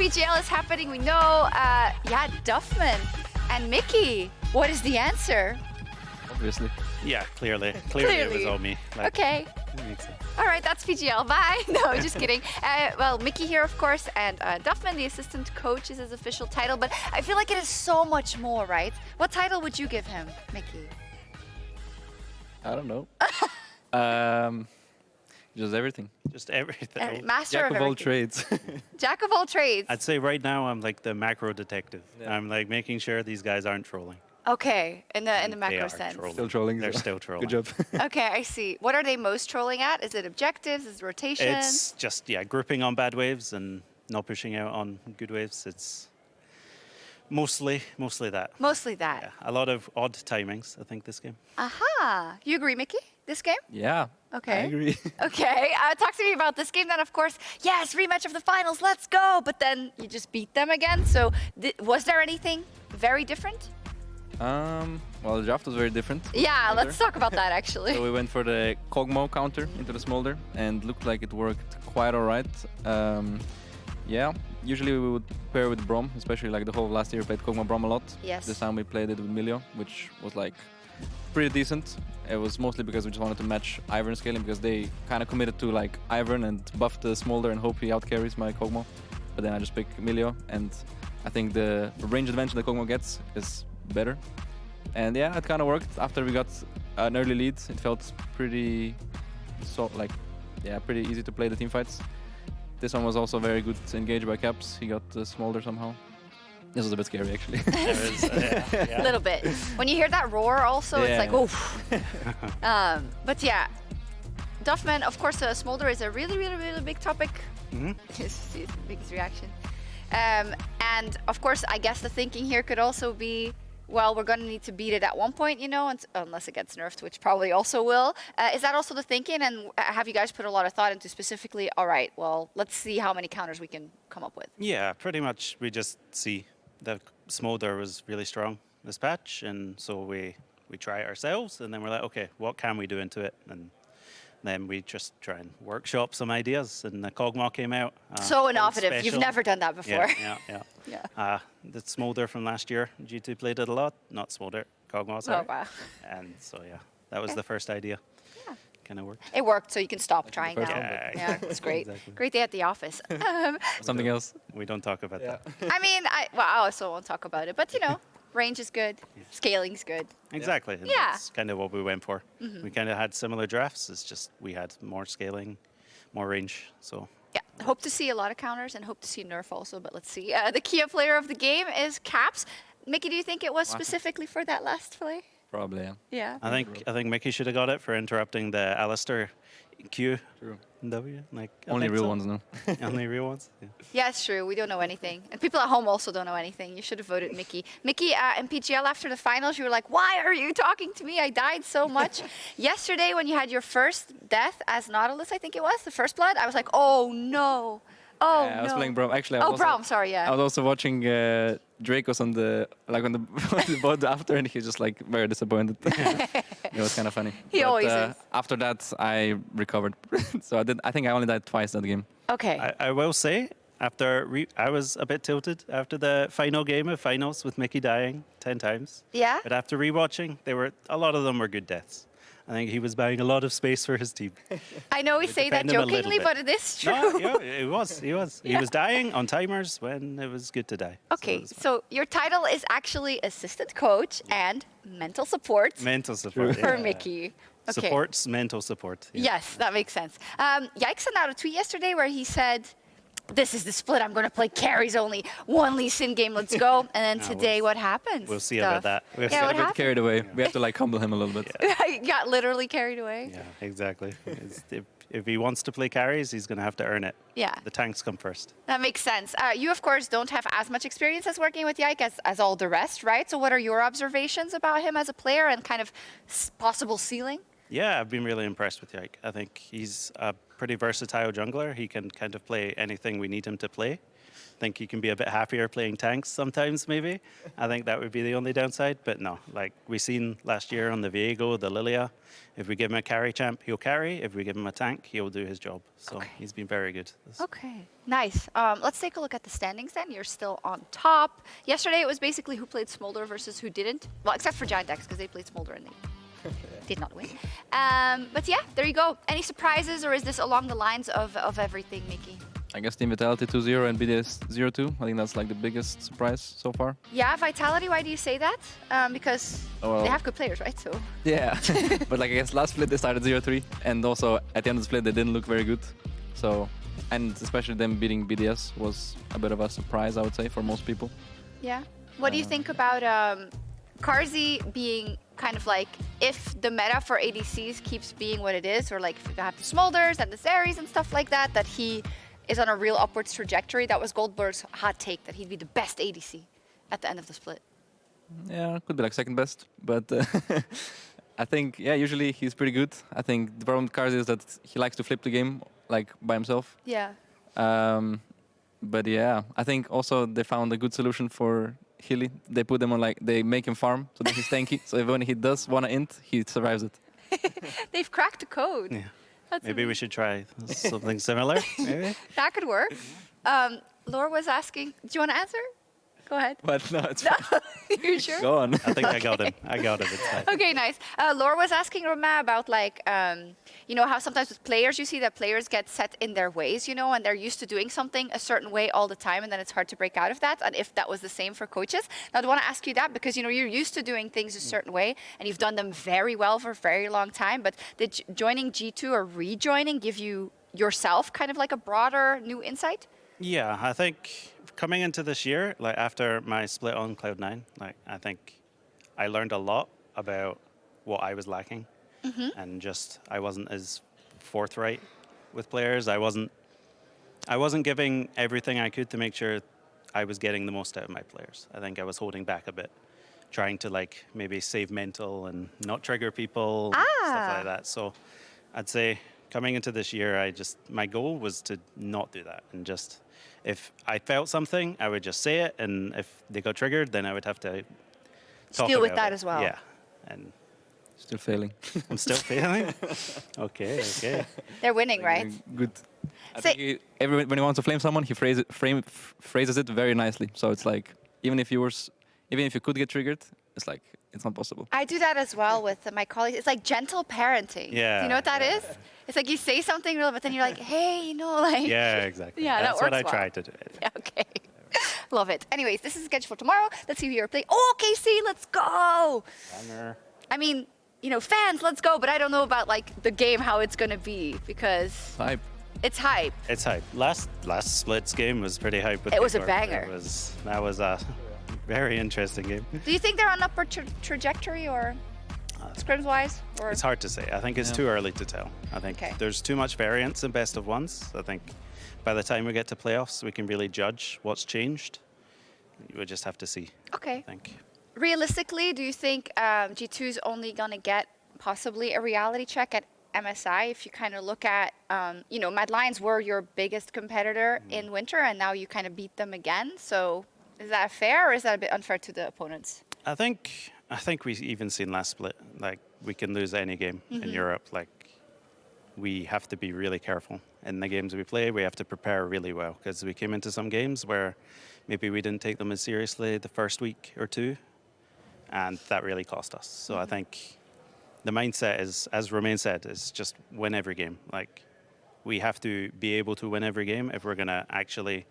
PGL is happening, we know. Yeah, Duffman and Mikyx. What is the answer? Obviously. Yeah, clearly it was all me. Like, Okay. it makes sense. All right, that's PGL. Bye. No, just kidding. Well, Mikyx here, of course, and Duffman, the assistant coach, is his official title. But I feel like it is so much more, right? What title would you give him, Mikyx? I don't know. Just everything. Just everything. Master Jack of of all everything. trades. Jack of all trades. I'd say right now I'm like the macro detective. Yeah. I'm like making sure these guys aren't trolling. Okay, in the They macro are sense. trolling. Still trolling. They're so still trolling. Good job. Okay, I see. What are they most trolling at? Is it objectives? Is it rotations? It's just, yeah, grouping on bad waves and not pushing out on good waves. It's mostly that. Mostly that. Yeah, a lot of odd timings, I think, this game. Aha. You agree, Mikyx? This game? Yeah. Okay. I agree. Okay, talk to me about this game then, of course. Yes, rematch of the finals, let's go! But then you just beat them again. So was there anything very different? Well, the draft was very different. Yeah, let's talk about that actually. So we went for the Kog'Maw counter into the Smolder and looked like it worked quite alright. Yeah, usually we would pair with Braum, especially like the whole of last year we played Kog'Maw Braum a lot. Yes. This time we played it with Milio, which was like pretty decent. It was mostly because we just wanted to match Ivern scaling because they kind of committed to like Ivern and buff the Smolder and hope he outcarries my Kog'Maw. But then I just pick Milio, and I think the range advantage that Kog'Maw gets is better. And yeah, it kind of worked. After we got an early lead, it felt pretty pretty easy to play the team fights. This one was also very good engaged by Caps. He got the Smolder somehow. This was a bit scary, actually. A little bit. When you hear that roar also, it's like, oof. But yeah, Duffman, of course, Smolder is a really, really, really big topic. Mm-hmm. His biggest reaction. And of course, I guess the thinking here could also be, well, we're going to need to beat it at one point, you know, unless it gets nerfed, which probably also will. Is that also the thinking? And have you guys put a lot of thought into specifically, all right, well, let's see how many counters we can come up with? Yeah, pretty much we just see that Smolder was really strong this patch, and so we try it ourselves, and then we're like, okay, what can we do into it? And then we just try and workshop some ideas, and the Kog'Maw came out. So innovative. special. You've never done that before. Yeah. The Smolder from last year, G2 played it a lot. Not Smolder, Kog'Maw, sorry. Oh, wow. And so, yeah, that was the first idea. Yeah. Kind of worked. It worked, so you can stop trying now. first one, Yeah, it's great. Exactly. Great day at the office. Something else. We don't talk about that. I mean, I also won't talk about it, but you know, range is good, scaling's good. Exactly. and Yeah. That's kind of what we went for. We kind of had similar drafts. It's just we had more scaling, more range. So Yeah, hope to see a lot of counters and hope to see nerf also, but let's see. The key player of the game is Caps. Mikyx, do you think it was specifically for that last play? Probably, yeah. Yeah. I think Mikyx should have got it for interrupting the Alistair Q. True. W. Like I Only think real so. ones now. Only real ones. Yeah. Yeah, it's true. We don't know anything. And people at home also don't know anything. You should have voted Mikyx. Mikyx, in PGL after the finals, you were like, why are you talking to me? I died so much. Yesterday, when you had your first death as Nautilus, I think it was, the first blood, I was like, oh no. Oh, Yeah, I was no. playing Braum. Actually, I was Oh, also, Braum, sorry, yeah. I was also watching Dracos on the on the board after, and he's just like very disappointed. It was kind of funny. He always is. After that, I recovered. So I think I only died twice that game. Okay. I will say, after I was a bit tilted after the final game of finals with Mikyx dying 10 times. Yeah? But after rewatching, a lot of them were good deaths. I think he was buying a lot of space for his team. I know we say that defend him a little jokingly, bit. but it is true. No, yeah, it was. He was. Yeah. He was dying on timers when it was good to die. Okay, it was fine. so your title is actually assistant coach and mental support Mental support. for yeah. Mikyx. Okay. Supports mental support. Yeah. Yes, that makes sense. Yikes sent out a tweet yesterday where he said, this is the split, I'm going to play carries only. One Lee Sin game, let's go. And then today, what happens? We'll see about that. We'll see Yeah, what about A bit happened? carried away. We have to like humble him a little bit. He got literally carried away. Yeah, exactly. If he wants to play carries, he's going to have to earn it. Yeah. The tanks come first. That makes sense. You, of course, don't have as much experience as working with Yike as all the rest, right? So what are your observations about him as a player and kind of possible ceiling? Yeah, I've been really impressed with Yike. I think he's a pretty versatile jungler. He can kind of play anything we need him to play. think you can be a bit happier playing tanks sometimes, maybe. I think that would be the only downside. But no, like we seen last year on the Viego, the Lilia, if we give him a carry champ, he'll carry. If we give him a tank, he'll do his job. So Okay. he's been very good. Okay, nice. Let's take a look at the standings then. You're still on top. Yesterday it was basically who played Smolder versus who didn't. Well, except for Giant X, because they played Smolder and they did not win. But yeah, there you go. Any surprises, or is this along the lines of everything, Mickey? I guess Team Vitality 2-0 and BDS 0-2. I think that's like the biggest surprise so far. Yeah, Vitality, why do you say that? Because Oh, well. they have good players, right? So Yeah, but like I guess last split they started 0-3, and also at the end of the split they didn't look very good. So, and especially them beating BDS was a bit of a surprise, I would say, for most people. yeah. What do you think about Carzzy being kind of like, if the meta for ADCs keeps being what it is, or like if you have the Smolders and the Zeries and stuff like that, that he is on a real upwards trajectory? That was Goldberg's hot take, that he'd be the best ADC at the end of the split. Yeah, could be like second best, but I think, yeah, usually he's pretty good. I think the problem with Carzzy is that he likes to flip the game like by himself. Yeah. But yeah, I think also they found a good solution for Hilly. They put him on like, they make him farm so that he's tanky. So if when he does want to int, he survives it. They've cracked the code. Yeah. That's Maybe we should try something similar. Maybe. That could work. Laura was asking, do you want to answer? Go ahead. But no, it's No, fine. you sure? Go on. I think I got him. I got him. It's fine. Okay, nice. Laura was asking Roma about like, you know, how sometimes with players you see that players get set in their ways, you know, and they're used to doing something a certain way all the time, and then it's hard to break out of that. And if that was the same for coaches, now I want to ask you that because you know you're used to doing things a certain way, and you've done them very well for a very long time. But did joining G2 or rejoining give you yourself kind of like a broader new insight? Yeah, I think coming into this year, like after my split on Cloud9, like I think I learned a lot about what I was lacking, and just I wasn't as forthright with players. I wasn't giving everything I could to make sure I was getting the most out of my players. I think I was holding back a bit, trying to like maybe save mental and not trigger people, stuff like that. So I'd say coming into this year, my goal was to not do that, and just if I felt something, I would just say it, and if they got triggered, then I would have to talk Deal with about that it. as well. Yeah, and Still failing. I'm still failing. Okay. They're winning, right? Good. I Say- think when he wants to flame someone, he phrases it very nicely. So it's like, even if you could get triggered, it's like, it's not possible. I do that as well with my colleagues. It's like gentle parenting. Yeah, Do you know what that yeah. is? It's like you say something real, but then you're like, hey, you know, like. Yeah, exactly. Yeah, that That's what I works well. try to do. Yeah, okay. Love it. Anyways, this is scheduled for tomorrow. Let's see who you're playing. Oh, KC, let's go. I mean, you know, fans, let's go. But I don't know about like the game, how it's gonna be, because Hype. it's hype. It's hype. Last splits game was pretty hype. With It was a Big Orc. banger. That was a very interesting game. Do you think they're on upward trajectory or scrims wise? Or It's hard to say. I think it's Yeah. too early to tell. I think Okay. there's too much variance in best of ones. I think by the time we get to playoffs, we can really judge what's changed. We just have to see, okay. I think. Realistically, do you think G2's only gonna get possibly a reality check at MSI? If you kind of look at, you know, Mad Lions were your biggest competitor in winter, and now you kind of beat them again. So is that fair, or is that a bit unfair to the opponents? I think we even seen last split. Like we can lose any game in Europe. Like we have to be really careful in the games we play. We have to prepare really well because we came into some games where maybe we didn't take them as seriously the first week or two, and that really cost us. So I think the mindset is, as Romain said, is just win every game. Like we have to be able to win every game if we're gonna actually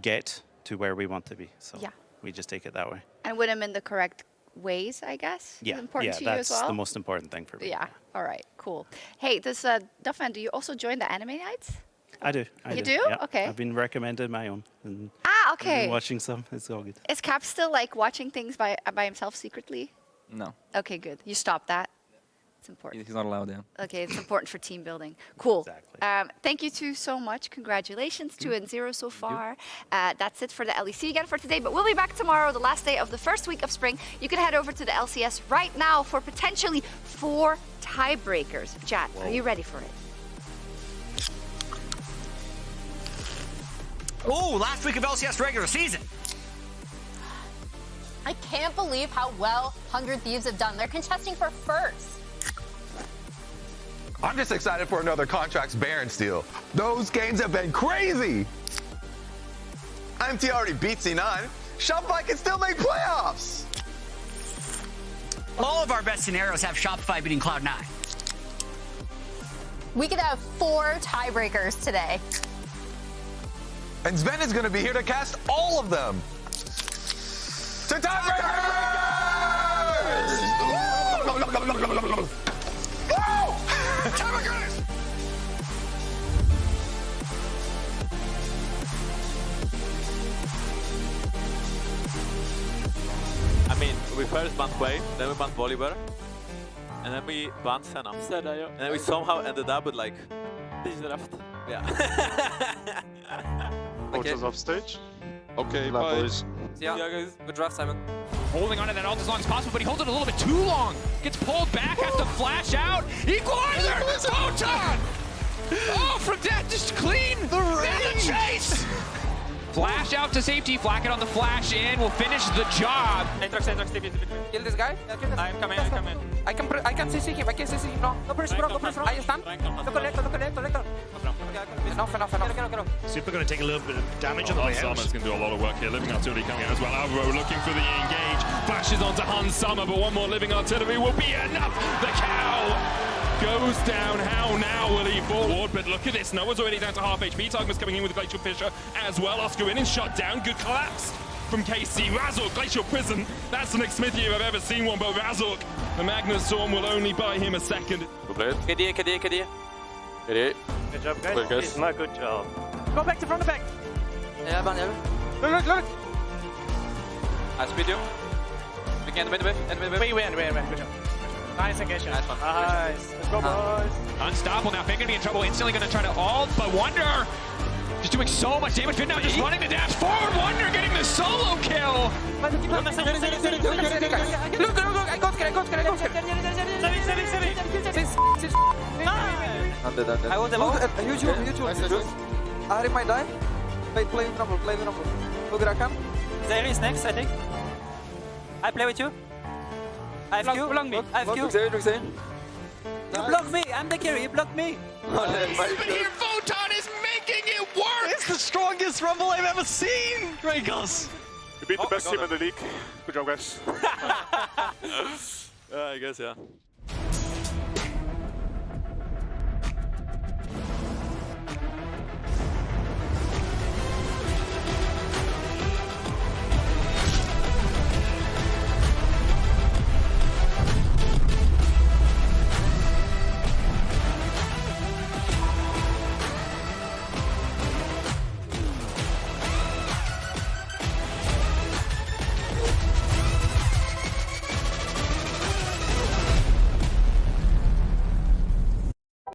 get to where we want to be. So Yeah. we just take it that way. And win them in the correct ways, I guess. Yeah, Is important to you that's as well. the most important thing for me. Yeah. All right. Cool. Hey, this Duffman, do you also join the anime nights? I do. You do? Yeah. Okay. I've been recommended my own. And Ah, I've been okay. watching some. It's all good. Is Cap still like watching things by himself secretly? No, Okay, good. You stopped that. It's important. he's not allowed, yeah. Okay, it's important for team building. Cool. Exactly. Thank you two so much. Congratulations, 2-0 so far. That's it for the LEC again for today, but we'll be back tomorrow, the last day of the first week of spring. You can head over to the LCS right now for potentially 4 tiebreakers. Jad, are you ready for it? Ooh, last week of LCS regular season. I can't believe how well 100 Thieves have done. They're contesting for first. I'm just excited for another Contracts Baron steal. Those games have been crazy. MT already beat C9. Shopify can still make playoffs. All of our best scenarios have Shopify beating Cloud9. We could have 4 tiebreakers today. And Sven is going to be here to cast all of them. To tiebreakers! Tiebreakers! I mean, we first banned Quay, then we banned Volibear, and then we banned Senna. And then we somehow ended up with like this draft. Yeah. Coaches off stage. Okay, Love, bye. boys. Yeah, guys. Good draft, Simon. Holding on to that ult as long as possible, but he holds it a little bit too long. Gets pulled back, has to flash out. Equalizer! Photon! Oh, from that, just clean! The chase! Flash out to safety, Flacket on the flash in, will finish the job. Kill this guy. I'm coming. I can CC him. I can CC him. No pressure, bro. No pressure. I stand. Look connect. Enough. Super going to take a little bit of damage on the way out. Summer's going to do a lot of work here. Living Artillery coming out as well. Alvaro looking for the engage. Flashes onto Hans Summer, but one more Living Artillery will be enough. The cow goes down. How now will he forward? But look at this. Noah's already down to half HP. Targum's coming in with Glacial Fissure as well. Oscar in and shut down. Good collapse from KC. Razork, Glacial Prison. That's the next Smithy if I've ever seen one, but Razork, the Magnus Storm will only buy him a second. KD. Good job, guys. Not good job. Go back to front of back. Yeah, ban. Look. I speed you. Again, wait. Good job. Nice engagement. Nice one. Nice. Let's go, boys. Unstoppable now. Fake gonna be in trouble. Instantly gonna try to ult, but Wonder just doing so much damage. Now just running the dash forward. Wonder getting the solo kill. Look, I got I want them all. Huge. Ari might die. Play in trouble. Look, Rakam. There is next, I think. I play with you. I have Q. You block me. I'm the carry. You block me. But here Photon is making it work! It's the strongest Rumble I've ever seen, Dragos. We beat the best team in the league. Good job, guys. I guess, yeah.